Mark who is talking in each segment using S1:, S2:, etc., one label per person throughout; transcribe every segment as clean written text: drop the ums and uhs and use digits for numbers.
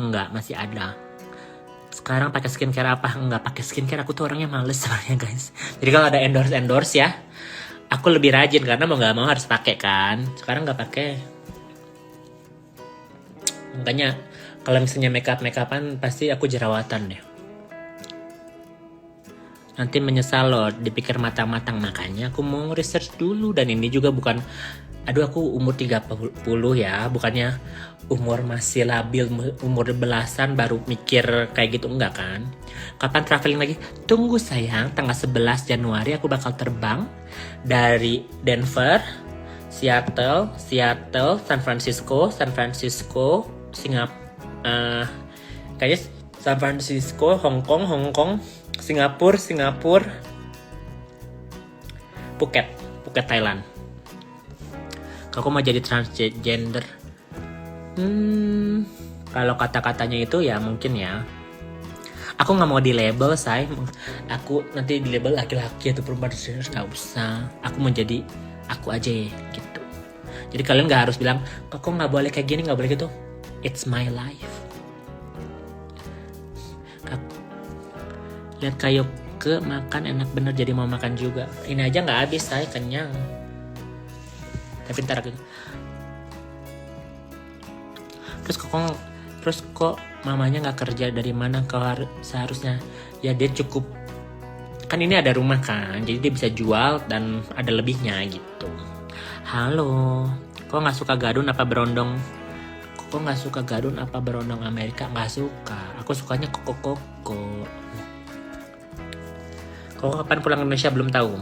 S1: enggak, masih ada. Sekarang pakai skincare apa? Enggak pakai skincare, aku tuh orangnya males sebenarnya guys. Jadi kalau ada endorse ya, aku lebih rajin karena mau nggak mau harus pakai kan. Sekarang nggak pakai. Makanya kalau misalnya make upan pasti aku jerawatan deh. Nanti menyesal loh, dipikir matang-matang. Makanya aku mau research dulu. Dan ini juga bukan, aduh aku umur 30 ya, bukannya umur masih labil, umur belasan baru mikir kayak gitu, enggak kan. Kapan traveling lagi? Tunggu sayang, tanggal 11 Januari aku bakal terbang dari Denver, Seattle, San Francisco, kayaknya San Francisco, Hong Kong, Singapura, Phuket, Thailand. Aku mau jadi transgender. Kalau kata-katanya itu ya mungkin ya. Aku nggak mau di label, say. Aku nanti di label laki-laki atau perempuan, nggak usah. Aku mau jadi aku aja gitu. Jadi kalian nggak harus bilang, kok nggak boleh kayak gini, nggak boleh gitu. It's my life. Lihat kayu ke makan enak bener, jadi mau makan juga. Ini aja nggak habis, saya kenyang. Tapi ntar aku. Terus kok mamanya nggak kerja, dari mana? Kalau seharusnya ya dia cukup, kan ini ada rumah kan, jadi dia bisa jual dan ada lebihnya gitu. Halo, kok nggak suka gadun apa berondong? Kok nggak suka gadun apa berondong Amerika? Nggak suka, aku sukanya koko. Kok kapan pulang Indonesia belum tahu.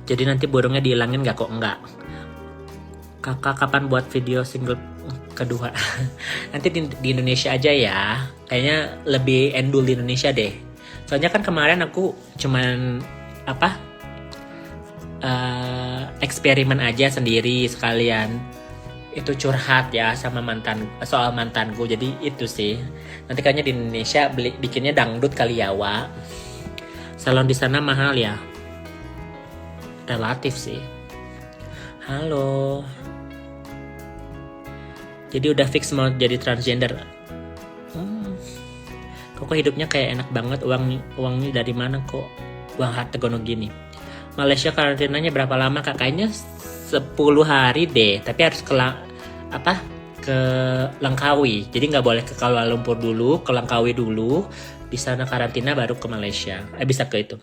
S1: Jadi nanti burungnya dihilangin nggak? Kok enggak. Kakak kapan buat video single kedua? Nanti di Indonesia aja ya. Kayaknya lebih endul di Indonesia deh. Soalnya kan kemarin aku cuman eksperimen aja sendiri sekalian. Itu curhat ya sama soal mantanku. Jadi itu sih. Nanti kayaknya di Indonesia bikinnya dangdut kali ya, Wak. Salon di sana mahal ya. Relatif sih. Halo. Jadi udah fix mau jadi transgender. Kok hidupnya kayak enak banget, uangnya dari mana kok? Uang harta gono gini. Malaysia karantinanya berapa lama? Kayaknya 10 hari deh, tapi harus ke Langkawi. Jadi nggak boleh ke Kuala Lumpur dulu, ke Langkawi dulu. Di sana karantina baru ke Malaysia. Bisa ke itu.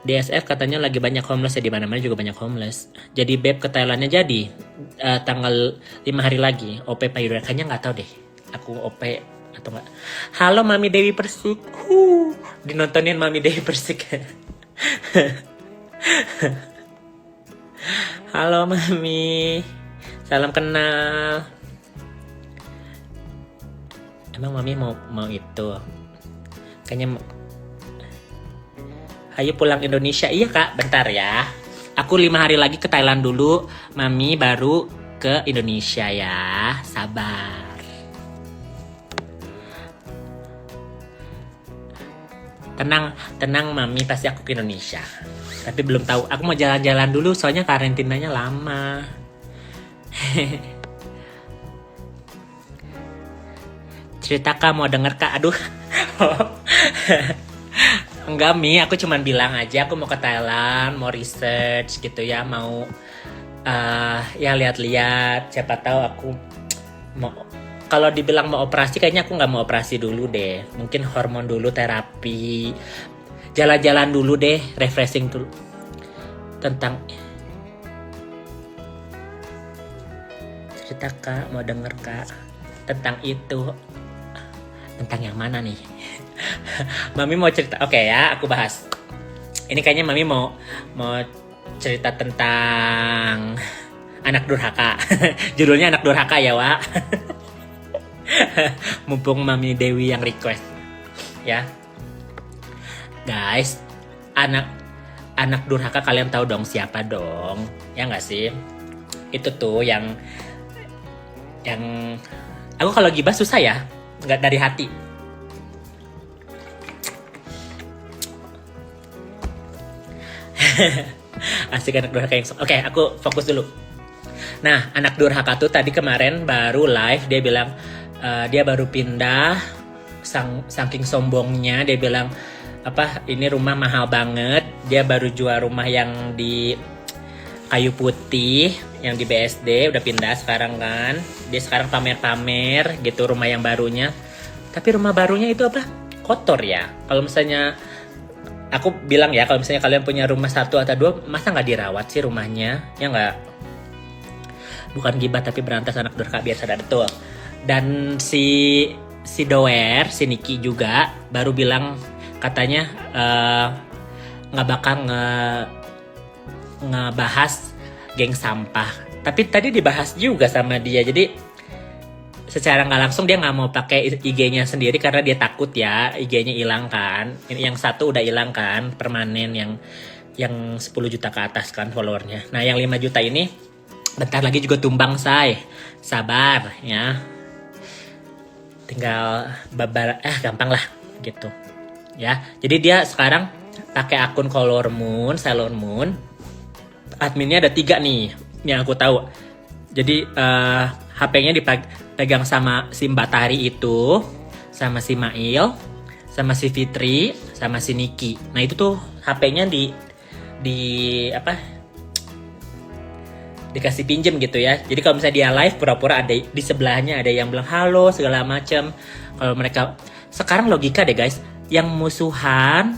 S1: DSF katanya lagi banyak homeless ya, di mana-mana juga banyak homeless. Jadi Beb ke Thailandnya jadi tanggal 5 hari lagi. OP payudara kayaknya nggak tahu deh. Aku OP atau nggak. Halo Mami Dewi Persik. Dinontonin Mami Dewi Persik. Halo Mami. Salam kenal. Emang Mami mau itu? Kayaknya ayo pulang Indonesia. Iya kak, bentar ya. Aku 5 hari lagi ke Thailand dulu. Mami baru ke Indonesia ya. Sabar. Tenang Mami, pasti aku ke Indonesia. Tapi belum tahu. Aku mau jalan-jalan dulu soalnya karantinanya lama. Cerita kak, mau denger kak? Aduh. Enggak Mi, aku cuman bilang aja aku mau ke Thailand, mau research gitu ya, mau ya lihat-lihat, siapa tahu aku mau. Kalau dibilang mau operasi, kayaknya aku nggak mau operasi dulu deh, mungkin hormon dulu, terapi, jalan-jalan dulu deh, refreshing dulu. Tentang cerita kak, mau denger kak tentang itu. Tentang yang mana nih? Mami mau cerita, oke ya, aku bahas. Ini kayaknya Mami mau cerita tentang anak durhaka. Judulnya anak durhaka ya, Wak. Mumpung Mami Dewi yang request, ya. Guys, anak durhaka kalian tahu dong siapa dong? Ya nggak sih? Itu tuh yang aku kalau gibah susah ya, nggak dari hati. Asik anak durhaka yang. Oke, aku fokus dulu. Nah, anak durhaka tuh tadi kemarin baru live, dia bilang dia baru pindah, saking sombongnya dia bilang apa ini rumah mahal banget, dia baru jual rumah yang di Kayu Putih yang di BSD, udah pindah sekarang kan, dia sekarang pamer-pamer gitu rumah yang barunya, tapi rumah barunya itu apa, kotor ya. Kalau misalnya aku bilang ya, kalau misalnya kalian punya rumah 1 atau 2, masa nggak dirawat sih rumahnya, ya nggak? Bukan gibah tapi berantas anak durhaka biar sadar betul. Dan si Doer, si Niki juga baru bilang katanya nggak bakal ngebahas geng sampah. Tapi tadi dibahas juga sama dia. Jadi secara nggak langsung dia nggak mau pakai IG-nya sendiri karena dia takut ya IG-nya hilang kan. Yang satu udah hilang kan, permanen yang 10 juta ke atas kan followernya. Nah yang 5 juta ini bentar lagi juga tumbang say. Sabar ya. Tinggal gampang lah gitu. Ya. Jadi dia sekarang pakai akun Sailor Moon. Adminnya ada 3 nih yang aku tahu. Jadi HP-nya dipegang sama si Mbak Tari itu, sama si Mail, sama si Fitri, sama si Niki. Nah itu tuh HP-nya dikasih pinjem gitu ya. Jadi kalau misalnya dia live pura-pura ada di sebelahnya ada yang bilang halo segala macam. Kalau mereka sekarang logika deh guys, yang musuhan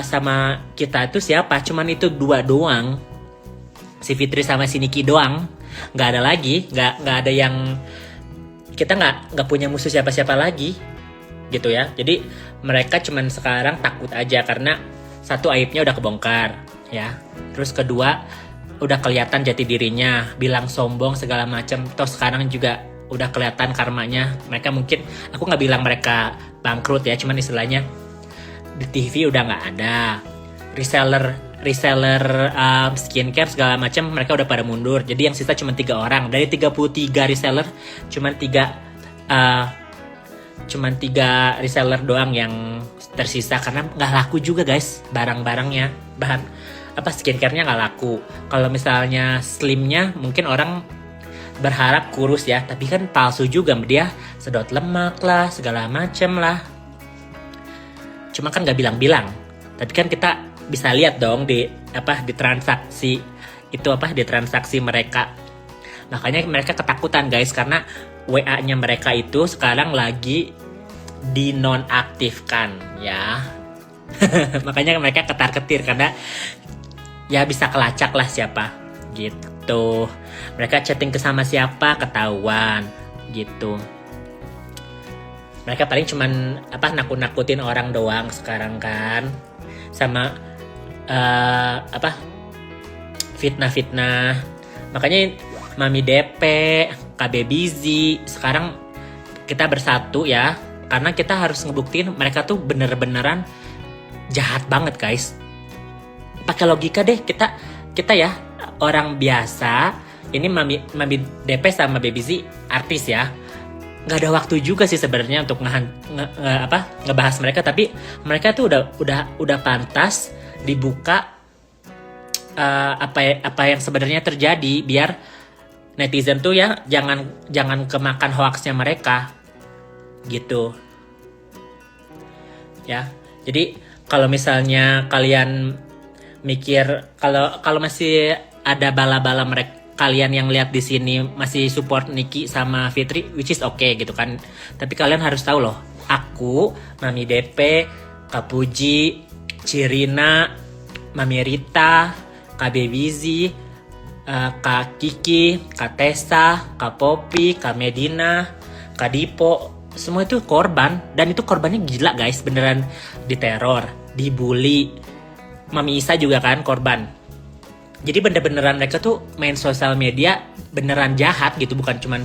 S1: sama kita itu siapa? Cuman itu 2 doang. Si Fitri sama si Niki doang, nggak ada lagi, nggak ada yang kita nggak punya musuh siapa-siapa lagi, gitu ya. Jadi mereka cuman sekarang takut aja karena satu aibnya udah kebongkar, ya. Terus kedua udah kelihatan jati dirinya, bilang sombong segala macam. Toh sekarang juga udah kelihatan karmanya. Mereka mungkin aku nggak bilang mereka bangkrut ya, cuman istilahnya di TV udah nggak ada, reseller skincare segala macam mereka udah pada mundur. Jadi yang sisa cuma 3 orang dari 33 reseller, cuma 3 reseller doang yang tersisa karena nggak laku juga guys barang-barangnya, bahan skincare-nya nggak laku. Kalau misalnya slimnya mungkin orang berharap kurus ya, tapi kan palsu juga, dia sedot lemak lah segala macem lah. Cuma kan nggak bilang-bilang, tapi kan kita bisa lihat dong di transaksi itu di transaksi mereka. Makanya mereka ketakutan guys karena WA-nya mereka itu sekarang lagi dinonaktifkan ya. Makanya mereka ketar-ketir karena ya bisa kelacak lah siapa gitu. Mereka chatting ke sama siapa ketahuan gitu. Mereka paling cuman nakut-nakutin orang doang sekarang kan, sama fitnah-fitnah. Makanya Mami DP, KB Busy sekarang kita bersatu ya, karena kita harus ngebuktiin mereka tuh bener-beneran jahat banget guys. Pakai logika deh, kita ya orang biasa. Ini Mami DP sama Baby Z artis ya, nggak ada waktu juga sih sebenarnya untuk ngebahas mereka, tapi mereka tuh udah pantas dibuka apa yang sebenarnya terjadi biar netizen tuh ya jangan kemakan hoaxnya mereka gitu ya. Jadi kalau misalnya kalian mikir kalau masih ada bala-bala mereka, kalian yang lihat di sini masih support Niki sama Fitri, which is okay gitu kan. Tapi kalian harus tahu loh, aku, Mami DP, Kak Puji, Cirina, Mami Rita, Kak Bebizi, Kak Kiki, Kak Tessa, Kak Popi, Kak Medina, Kak Dipo, semua itu korban. Dan itu korbannya gila guys, beneran diteror, dibully. Mami Isa juga kan korban. Jadi bener-beneran mereka tuh main sosial media beneran jahat gitu, bukan cuman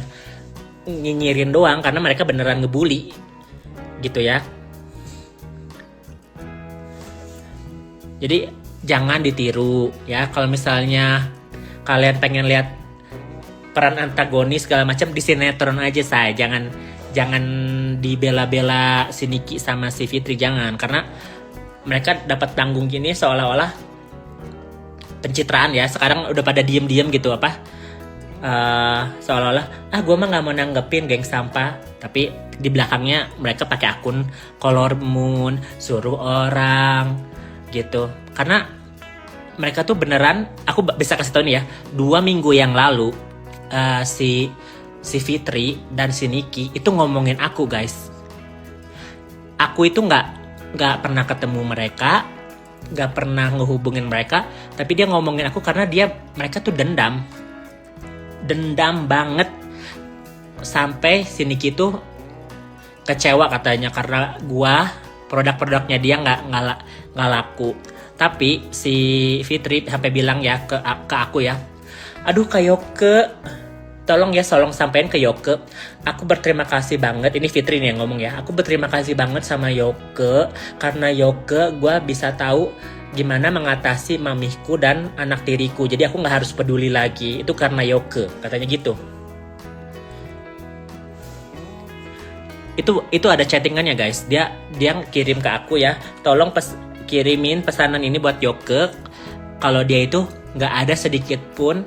S1: nyinyirin doang, karena mereka beneran ngebully gitu ya. Jadi jangan ditiru ya. Kalau misalnya kalian pengen lihat peran antagonis segala macam, di sinetron aja saya. Jangan dibela-bela si Niki sama si Fitri, jangan, karena mereka dapat tanggung gini seolah-olah pencitraan ya. Sekarang udah pada diem-diem gitu seolah-olah gue mah nggak mau nanggepin geng sampah, tapi di belakangnya mereka pakai akun Color Moon, suruh orang gitu. Karena mereka tuh beneran, aku bisa kasih tau nih ya, 2 minggu yang lalu si Fitri dan si Niki itu ngomongin aku guys. Aku itu nggak pernah ketemu mereka, nggak pernah ngehubungin mereka, tapi dia ngomongin aku karena mereka tuh dendam banget, sampai si Niki tuh kecewa katanya karena produk-produknya dia nggak laku. Tapi si Fitri sampai bilang ya ke aku ya, aduh Kak Yoke, tolong sampein ke Yoke, aku berterima kasih banget. Ini Fitri nih yang ngomong ya, aku berterima kasih banget sama Yoke, karena Yoke gue bisa tahu gimana mengatasi mamiku dan anak tiriku, jadi aku nggak harus peduli lagi, itu karena Yoke, katanya gitu. Itu ada chattingannya guys, dia kirim ke aku ya, tolong kirimin pesanan ini buat Yoke, kalau dia itu nggak ada sedikit pun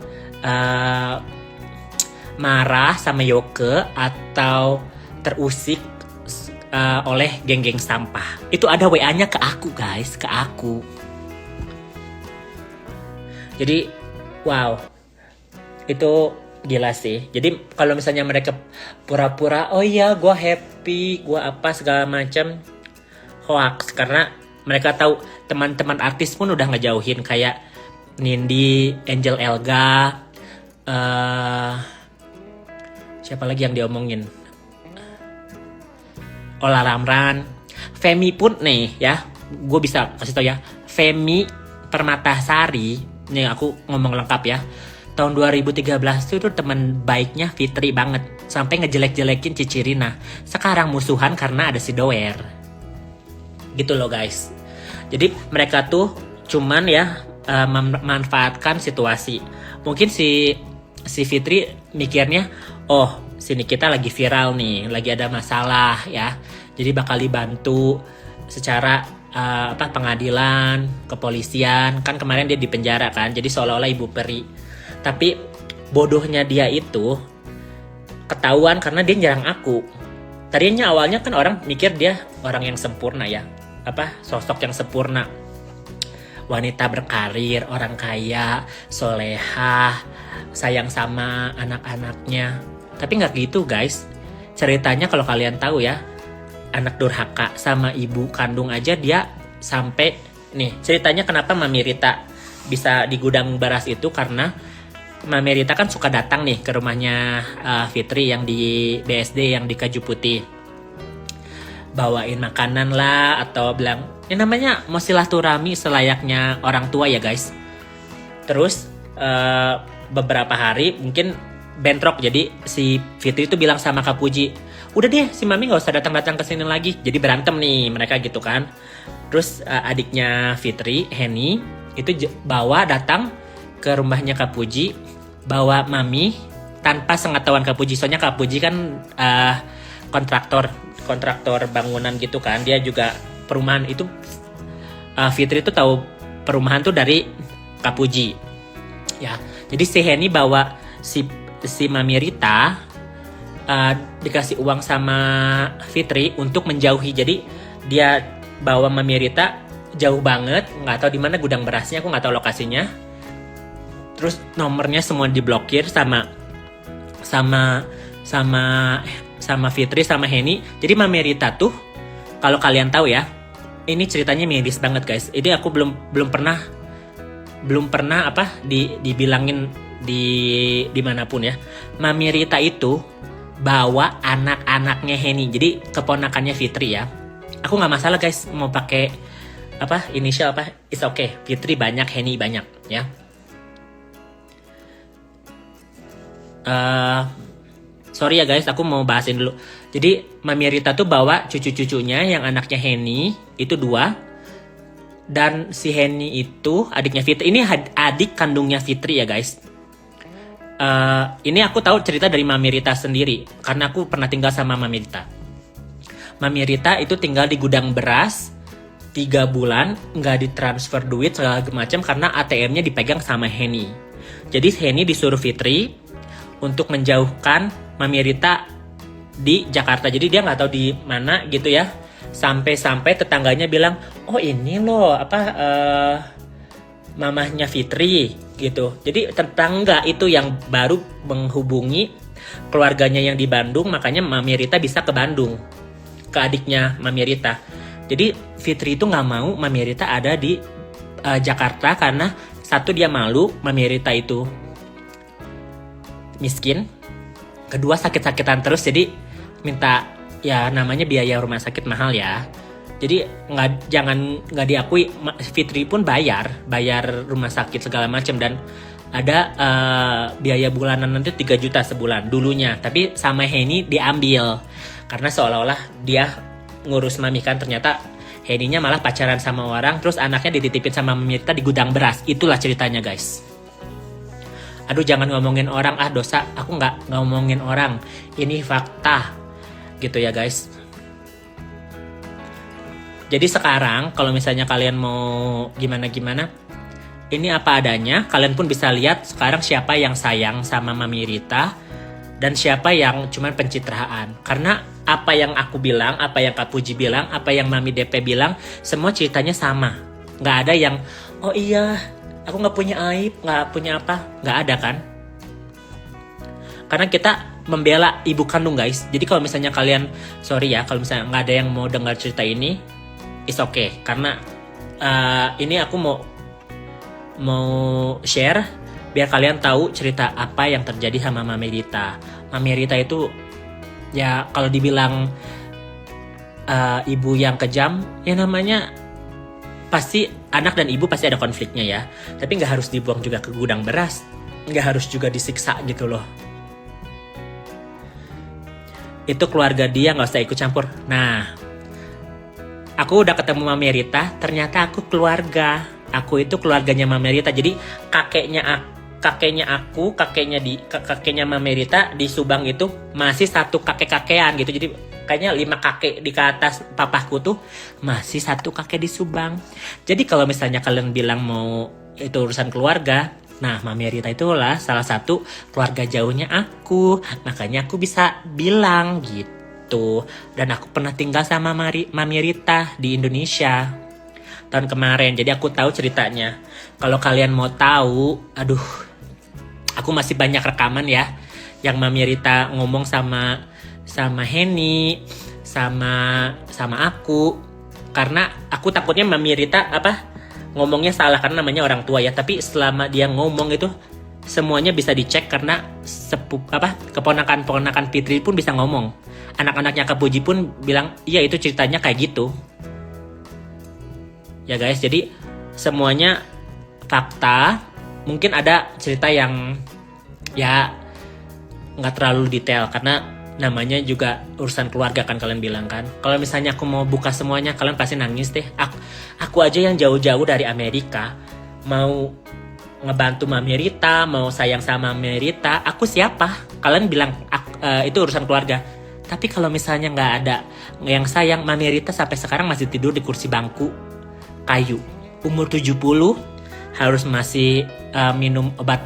S1: marah sama Yoke atau terusik oleh geng-geng sampah. Itu ada WA-nya ke aku guys, ke aku. Jadi wow, itu gila sih. Jadi kalau misalnya mereka pura-pura, oh iya gue happy, gue apa segala macam, hoax. Karena mereka tahu teman-teman artis pun udah ngejauhin, kayak Nindi, Angel Elga, siapa lagi yang diomongin, Ola Ramlan, Femi pun nih ya, gue bisa kasih tau ya, Femi Permatasari, nih aku ngomong lengkap ya, tahun 2013 itu teman baiknya Fitri banget, sampai ngejelek-jelekin Cici Rina. Sekarang musuhan karena ada si Doer. Gitu loh guys. Jadi mereka tuh cuman ya memanfaatkan situasi. Mungkin si Fitri mikirnya, oh sini kita lagi viral nih, lagi ada masalah ya, jadi bakal dibantu secara pengadilan, kepolisian. Kan kemarin dia dipenjara kan, jadi seolah-olah ibu peri. Tapi bodohnya dia itu ketahuan karena dia nyerang aku. Tadinya awalnya kan orang mikir dia orang yang sempurna ya, sosok yang sempurna, wanita berkarir, orang kaya, solehah, sayang sama anak-anaknya. Tapi nggak gitu guys. Ceritanya kalau kalian tahu ya, anak durhaka sama ibu kandung aja dia sampai nih. Ceritanya kenapa Mami Rita bisa di gudang beras itu, karena Mami Rita kan suka datang nih ke rumahnya Fitri yang di BSD, yang di Kaju Putih, bawain makanan lah, atau bilang ini namanya mau silaturahmi selayaknya orang tua ya guys. Terus beberapa hari mungkin bentrok, jadi si Fitri itu bilang sama Kak Puji, udah deh si Mami gak usah datang-datang ke sini lagi. Jadi berantem nih mereka gitu kan. Terus adiknya Fitri, Henny, itu datang ke rumahnya Kak Puji, bawa Mami tanpa sepengetahuan Kak Puji. Soalnya Kak Puji kan kontraktor bangunan gitu kan. Dia juga perumahan itu, Fitri itu tahu perumahan tuh dari Kak Puji ya. Jadi si Henny bawa si Mami Rita dikasih uang sama Fitri untuk menjauhi. Jadi dia bawa Mami Rita jauh banget, nggak tahu di mana gudang berasnya, aku nggak tahu lokasinya. Terus nomornya semua diblokir sama Fitri sama Henny. Jadi Mami Rita tuh, kalau kalian tahu ya, ini ceritanya medis banget guys. Ini aku belum pernah dibilangin di manapun ya. Mami Rita itu bawa anak-anaknya Henny, jadi keponakannya Fitri ya. Aku nggak masalah guys mau pakai inisial it's okay. Fitri banyak, Henny banyak ya. Sorry ya guys, aku mau bahasin dulu. Jadi Mami Rita tuh bawa cucu-cucunya yang anaknya Henny itu 2, dan si Henny itu adiknya Fitri. Ini adik kandungnya Fitri ya guys. Ini aku tahu cerita dari Mami Rita sendiri, karena aku pernah tinggal sama Mami Rita. Mami Rita itu tinggal di gudang beras 3 bulan, nggak ditransfer duit segala macam karena ATM-nya dipegang sama Henny. Jadi Henny disuruh Fitri untuk menjauhkan Mami Rita di Jakarta. Jadi dia nggak tahu di mana gitu ya. Sampai-sampai tetangganya bilang, oh ini loh mamahnya Fitri gitu. Jadi tetangga itu yang baru menghubungi keluarganya yang di Bandung, makanya Mami Rita bisa ke Bandung, ke adiknya Mami Rita. Jadi Fitri itu nggak mau Mami Rita ada di Jakarta karena satu dia malu Mami Rita itu miskin, kedua sakit-sakitan terus, jadi minta ya namanya biaya rumah sakit mahal ya. Jadi nggak diakui, Fitri pun bayar rumah sakit segala macam, dan ada biaya bulanan nanti 3 juta sebulan dulunya, tapi sama Henny diambil karena seolah-olah dia ngurus Mami kan, ternyata Henny-nya malah pacaran sama orang, terus anaknya dititipin sama Mami Rita di gudang beras. Itulah ceritanya guys. Aduh jangan ngomongin orang, dosa, aku nggak ngomongin orang, ini fakta gitu ya guys. Jadi sekarang kalau misalnya kalian mau gimana-gimana, ini apa adanya, kalian pun bisa lihat sekarang siapa yang sayang sama Mami Rita dan siapa yang cuman pencitraan. Karena apa yang aku bilang, apa yang Kak Puji bilang, apa yang Mami DP bilang, semua ceritanya sama. Nggak ada yang, oh iya aku nggak punya aib, nggak punya apa, nggak ada kan. Karena kita membela ibu kandung guys. Jadi kalau misalnya kalian, sorry ya kalau misalnya nggak ada yang mau dengar cerita ini, it's okay. Karena ini aku mau share biar kalian tahu cerita apa yang terjadi sama Mami Rita. Mami Rita itu ya kalau dibilang ibu yang kejam, ya namanya pasti anak dan ibu pasti ada konfliknya ya. Tapi nggak harus dibuang juga ke gudang beras, nggak harus juga disiksa gitu loh. Itu keluarga dia, nggak usah ikut campur. Nah, aku udah ketemu Mami Rita, ternyata aku keluarga. Aku itu keluarganya Mami Rita. Jadi kakeknya Mami Rita di Subang itu masih satu kakek-kakean gitu. Jadi kayaknya 5 kakek di ke atas papaku tuh masih satu kakek di Subang. Jadi kalau misalnya kalian bilang mau itu urusan keluarga, nah Mami Rita itulah salah satu keluarga jauhnya aku. Makanya aku bisa bilang gitu. Dan aku pernah tinggal sama Mami Rita di Indonesia tahun kemarin, jadi aku tahu ceritanya. Kalau kalian mau tahu, aduh, aku masih banyak rekaman ya, yang Mami Rita ngomong sama Henny, sama aku, karena aku takutnya Mami Rita ngomongnya salah karena namanya orang tua ya. Tapi selama dia ngomong itu semuanya bisa dicek karena keponakan Fitri pun bisa ngomong, anak-anaknya Kak Puji pun bilang iya itu ceritanya kayak gitu. Ya guys, jadi semuanya fakta. Mungkin ada cerita yang ya nggak terlalu detail karena namanya juga urusan keluarga kan, kalian bilang kan. Kalau misalnya aku mau buka semuanya, kalian pasti nangis deh. Aku aja yang jauh-jauh dari Amerika mau ngebantu Mami Rita, mau sayang sama Mami Rita, aku siapa? Kalian bilang itu urusan keluarga. Tapi kalau misalnya nggak ada yang sayang, Mami Rita sampai sekarang masih tidur di kursi bangku kayu. Umur 70 harus masih minum obat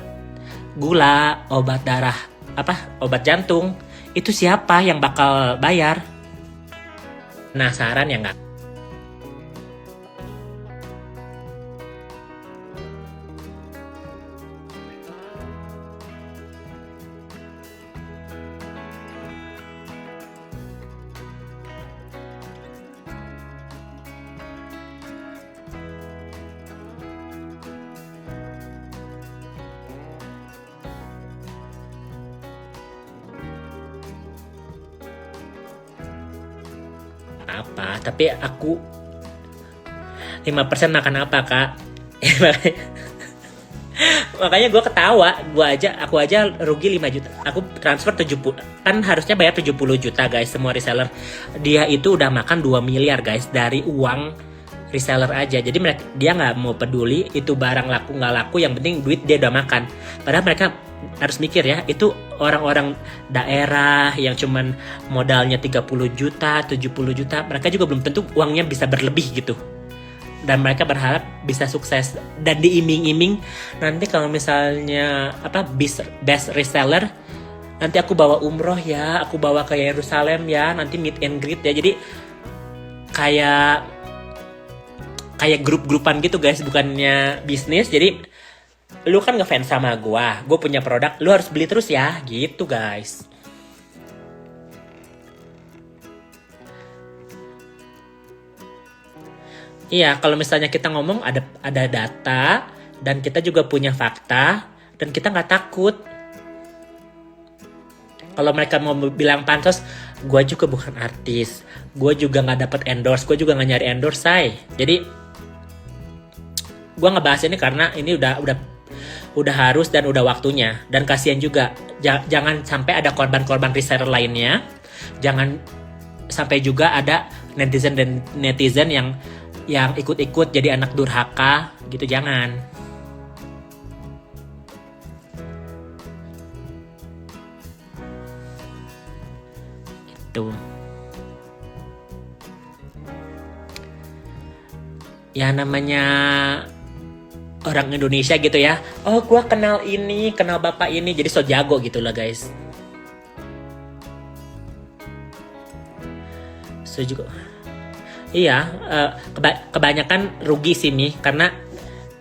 S1: gula, obat darah, obat jantung. Itu siapa yang bakal bayar? Penasaran ya nggak? Apa? Tapi aku 5% makan apa kak? Makanya gue ketawa, aku aja rugi 5 juta. Aku transfer 70, kan harusnya bayar 70 juta guys semua reseller. Dia itu udah makan 2 miliar guys dari uang reseller aja. Jadi dia nggak mau peduli itu barang laku nggak laku, yang penting duit dia udah makan. Padahal mereka harus mikir ya, itu orang-orang daerah yang cuman modalnya 30 juta, 70 juta, mereka juga belum tentu uangnya bisa berlebih gitu. Dan mereka berharap bisa sukses dan diiming-iming nanti kalau misalnya best reseller nanti aku bawa umroh ya, aku bawa ke Yerusalem ya, nanti meet and greet ya. Jadi kayak kayak grup-grupan gitu guys, bukannya bisnis. Jadi lu kan ngefans sama gue punya produk, lu harus beli terus ya, gitu guys. Iya, kalau misalnya kita ngomong ada data dan kita juga punya fakta dan kita nggak takut. Kalau mereka mau bilang pansos, gue juga bukan artis, gue juga nggak dapat endorse, gue juga nggak nyari endorse, say. Jadi gue ngebahas ini karena ini udah harus dan udah waktunya, dan kasihan juga. Jangan sampai ada korban-korban reseller lainnya, jangan sampai juga ada netizen yang ikut-ikut jadi anak durhaka gitu, jangan. Tuh. Ya namanya orang Indonesia gitu ya. Oh, gua kenal ini, kenal bapak ini, jadi so jago gitu lah guys. So juga. Iya, kebanyakan rugi sih nih, karena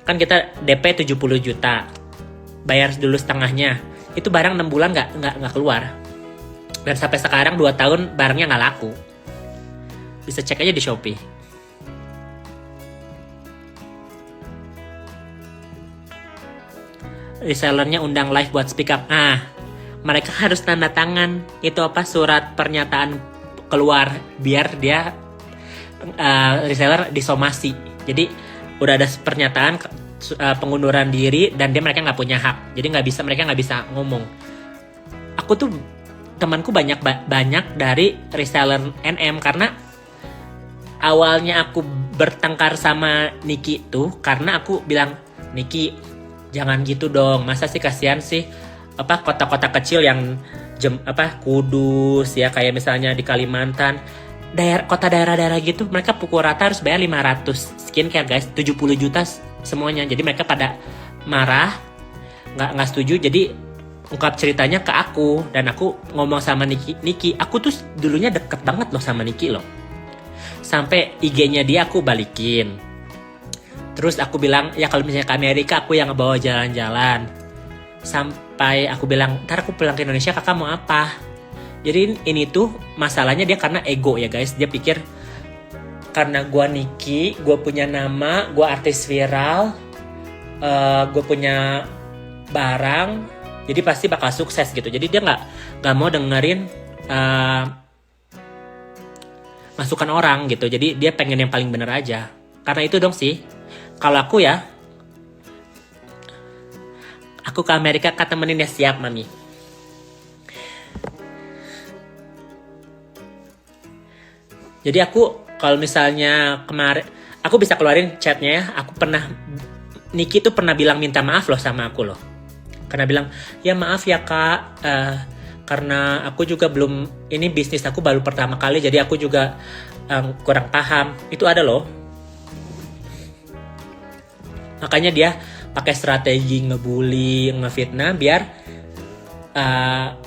S1: kan kita DP 70 juta. Bayar dulu setengahnya. Itu barang 6 bulan nggak keluar. Dan sampai sekarang 2 tahun barangnya nggak laku. Bisa cek aja di Shopee. Resellernya undang live buat speak up. Mereka harus tanda tangan. Itu apa, surat pernyataan keluar biar dia reseller disomasi. Jadi udah ada pernyataan pengunduran diri dan mereka nggak punya hak. Jadi mereka nggak bisa ngomong. Aku tuh temanku banyak dari reseller NM karena awalnya aku bertengkar sama Niki tuh karena aku bilang, Niki jangan gitu dong, masa sih, kasihan sih kota-kota kecil yang Kudus ya, kayak misalnya di Kalimantan, kota daerah-daerah gitu, mereka pukul rata harus bayar 500 skincare guys, 70 juta semuanya. Jadi mereka pada marah, nggak setuju. Jadi ungkap ceritanya ke aku, dan aku ngomong sama Niki, aku tuh dulunya deket banget loh sama Niki loh, sampai IG-nya dia aku balikin. Terus aku bilang, ya kalau misalnya ke Amerika aku yang ngebawa jalan-jalan. Sampai aku bilang, ntar aku pulang ke Indonesia kakak mau apa? Jadi ini tuh masalahnya dia karena ego ya guys. Dia pikir karena gue Niki, gue punya nama, gue artis viral, gue punya barang, jadi pasti bakal sukses gitu. Jadi dia nggak mau dengerin masukan orang gitu. Jadi dia pengen yang paling bener aja. Karena itu dong sih. Kalau aku ya, aku ke Amerika kak temenin ya, siap mami. Jadi aku kalau misalnya kemarin, aku bisa keluarin chatnya ya. Niki tuh pernah bilang minta maaf loh sama aku loh. Karena bilang, ya maaf ya kak, karena aku juga belum, ini bisnis aku baru pertama kali, jadi aku juga kurang paham. Itu ada loh. Makanya dia pakai strategi ngebully, ngefitnah biar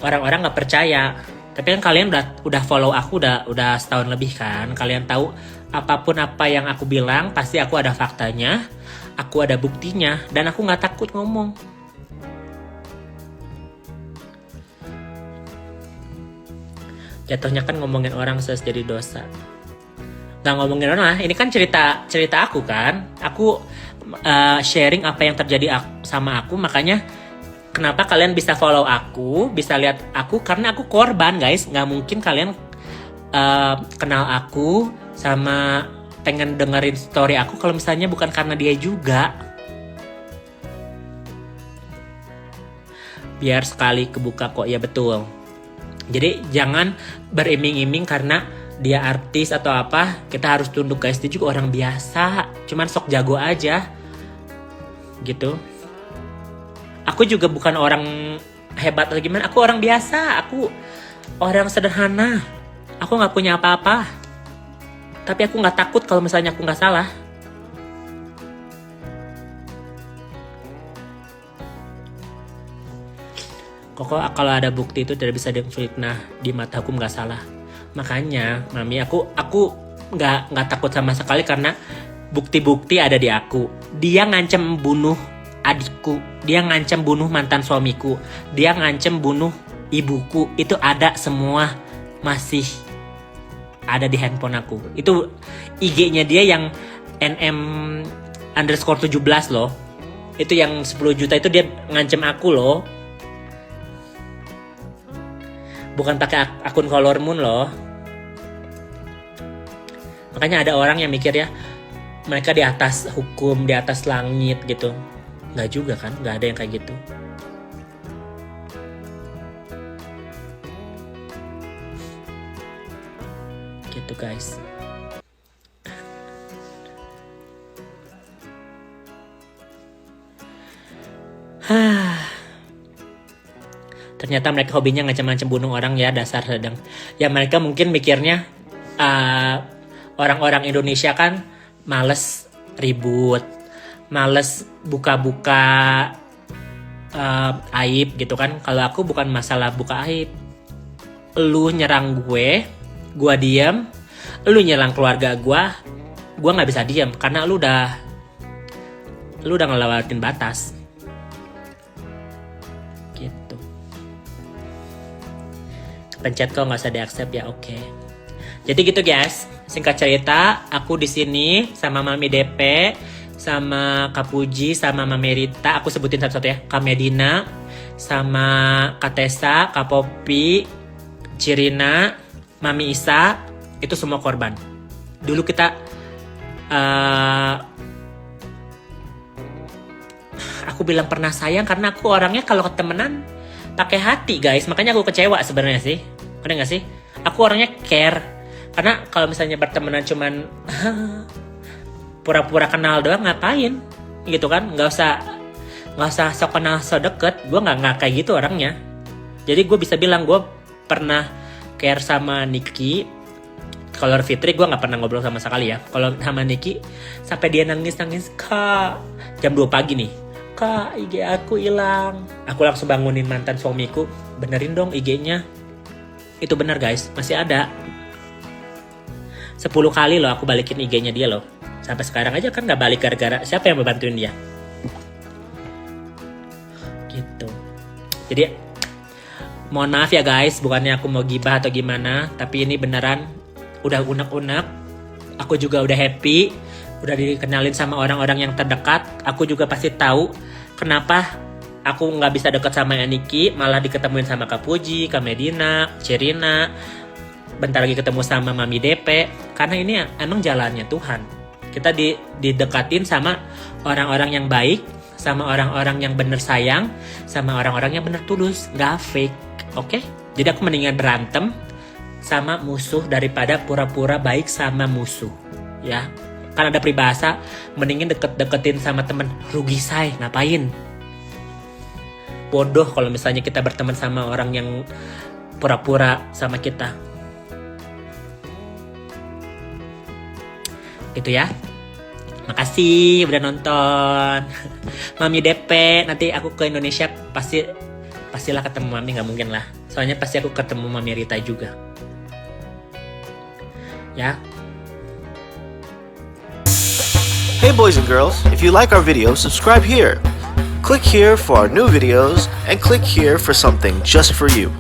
S1: orang-orang nggak percaya. Tapi kan kalian udah follow aku udah setahun lebih kan. Kalian tahu apapun apa yang aku bilang pasti aku ada faktanya, aku ada buktinya, dan aku nggak takut ngomong. Jatuhnya kan ngomongin orang jadi dosa. Nggak ngomongin orang lah, ini kan cerita aku kan. Aku sharing apa yang terjadi sama aku, makanya kenapa kalian bisa follow aku, bisa lihat aku, karena aku korban guys. Nggak mungkin kalian kenal aku sama pengen dengerin story aku kalau misalnya bukan karena dia juga. Biar sekali kebuka kok, ya betul. Jadi jangan beriming-iming karena dia artis atau apa, kita harus tunduk guys. Dia juga orang biasa, cuman sok jago aja gitu. Aku juga bukan orang hebat atau gimana, aku orang biasa, aku orang sederhana, aku nggak punya apa-apa, tapi aku nggak takut kalau misalnya aku nggak salah. Kok kalau ada bukti itu tidak bisa difitnah, di mata hukum nggak salah. Makanya mami aku nggak takut sama sekali karena bukti-bukti ada di aku. Dia ngancem bunuh adikku, dia ngancem bunuh mantan suamiku, dia ngancem bunuh ibuku, itu ada semua, masih ada di handphone aku. Itu IG-nya dia yang NM_17 loh. Itu yang 10 juta itu dia ngancem aku loh. Bukan pakai akun Color Moon loh. Makanya ada orang yang mikir ya, mereka di atas hukum, di atas langit gitu. Nggak juga kan, nggak ada yang kayak gitu. Gitu guys. Ternyata mereka hobinya ngancam-ngancam bunuh orang ya, dasar sedang. Ya mereka mungkin mikirnya orang-orang Indonesia kan males ribut, males buka-buka aib gitu kan. Kalau aku bukan masalah buka aib. Lu nyerang gue diam. Lu nyerang keluarga gue nggak bisa diam karena lu udah ngelewatin batas. Gitu. Pencet kok nggak usah di-accept ya, oke. Jadi gitu guys, singkat cerita, aku di sini sama Mami DP, sama Kak Puji, sama Mami Rita, aku sebutin satu-satu ya, Kak Medina, sama Kak Tessa, Kak Popi, Cirina, Mami Isa, itu semua korban. Dulu kita aku bilang pernah sayang karena aku orangnya kalau ketemenan pakai hati guys, makanya aku kecewa sebenarnya sih. Ada nggak sih? Aku orangnya care. Karena kalau misalnya bertemanan cuman pura-pura kenal doang, ngapain? Gitu kan? Nggak usah sok kenal so deket. Gue nggak kayak gitu orangnya. Jadi gue bisa bilang gue pernah care sama Niki. Kalau Fitri gue nggak pernah ngobrol sama sekali ya. Kalau sama Niki sampai dia nangis Kak, jam 2 pagi nih, Kak IG aku hilang. Aku langsung bangunin mantan suamiku, benerin dong IG-nya. Itu bener guys, masih ada. 10 kali loh aku balikin IG-nya dia loh. Sampai sekarang aja kan gak balik gara-gara siapa yang membantuin dia. Gitu. Jadi mohon maaf ya guys, bukannya aku mau gibah atau gimana, tapi ini beneran udah unek-unek. Aku juga udah happy, udah dikenalin sama orang-orang yang terdekat. Aku juga pasti tahu kenapa aku nggak bisa deket sama Niki, malah diketemuin sama Kak Puji, Kak Medina, Cirina, bentar lagi ketemu sama Mami DP. Karena ini emang jalannya Tuhan. Kita didekatin sama orang-orang yang baik, sama orang-orang yang bener sayang, sama orang-orang yang bener tulus, nggak fake. Oke? Jadi aku mendingan berantem sama musuh daripada pura-pura baik sama musuh. Ya, kan ada peribahasa, mendingin deket-deketin sama temen, rugi say, ngapain? Bodoh kalau misalnya kita berteman sama orang yang pura-pura sama kita. Gitu ya. Makasih udah nonton. Mami DP, nanti aku ke Indonesia pastilah ketemu Mami, nggak mungkin lah. Soalnya pasti aku ketemu Mami Rita juga. Ya.
S2: Hey boys and girls, if you like our video, subscribe here. Click here for our new videos and click here for something just for you.